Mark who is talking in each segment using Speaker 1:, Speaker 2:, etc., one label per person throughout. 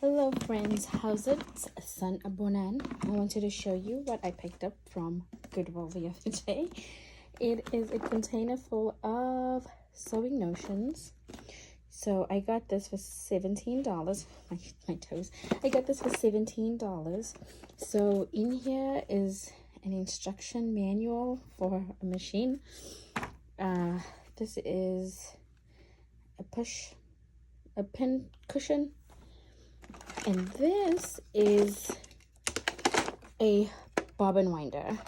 Speaker 1: Hello friends, how's it? Sanibonani. I wanted to show you what I picked up from Goodwill the other day. It is a container full of sewing notions. So I got this for $17. My toes. I got this for $17. So in here is an instruction manual for a machine. This is a pin cushion. And this is a bobbin winder.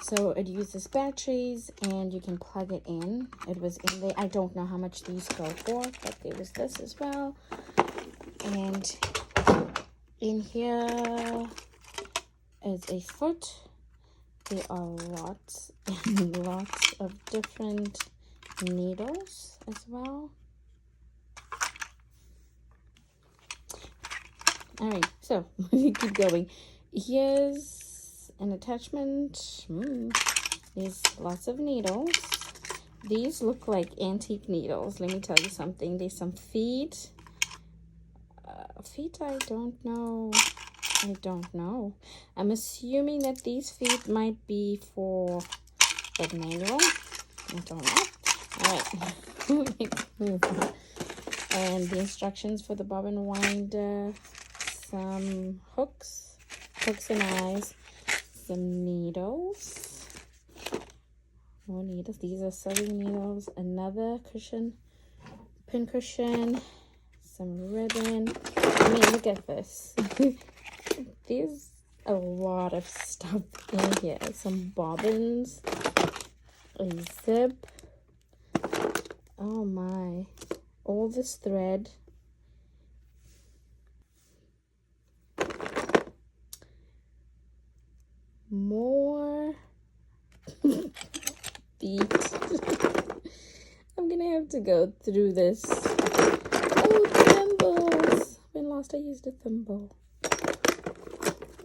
Speaker 1: So it uses batteries and you can plug it in. It was in there. I don't know how much these go for, but there was this as well. And in here is a foot. There are lots and lots of different needles as well. All right, so we keep going. Here's an attachment. There's lots of needles. These look like antique needles. Let me tell you something. There's some feet. Feet, I don't know. I'm assuming that these feet might be for the manual. I don't know. All right. And the instructions for the bobbin winder. Some hooks and eyes, some needles, more needles. These are sewing needles, another cushion, pin cushion, some ribbon. I mean, look at this. There's a lot of stuff in here. Some bobbins, a zip. Oh my, all this thread. More feet. I'm gonna have to go through this. Oh, thimbles. When last I used a thimble.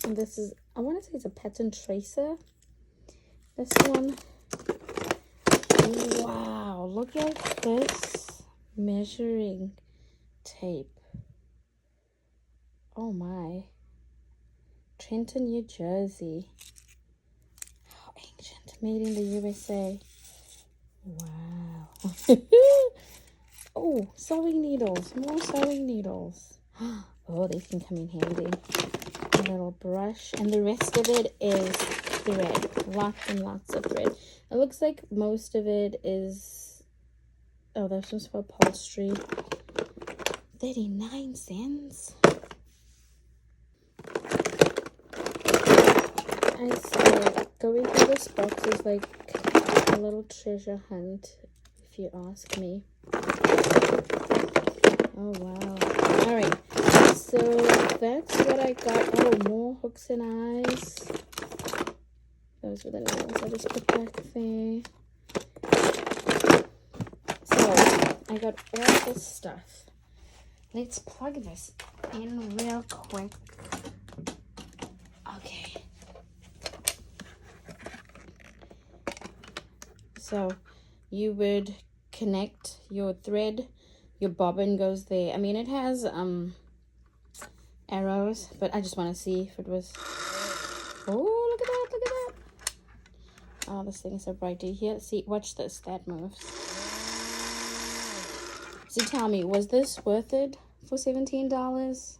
Speaker 1: And this is, I want to say it's a pattern tracer. This one. Wow, look at this measuring tape. Oh my. Trenton, New Jersey. How ancient. Made in the USA. Wow. Oh, sewing needles. More sewing needles. Oh, these can come in handy. A little brush. And the rest of it is thread. Lots and lots of thread. It looks like most of it is... Oh, that's just for upholstery. 39 cents. I say going through this box is like a little treasure hunt, if you ask me. Oh, wow. All right. So that's what I got. Oh, more hooks and eyes. Those were the nails. I just put back there. So I got all this stuff. Let's plug this in real quick. Okay. So you would connect your thread, your bobbin goes there. I mean, it has arrows, but I just want to see if it was... Oh, look at that, look at that. Oh, this thing is so bright. Do you hear? See, watch this, that moves. So tell me, was this worth it for $17?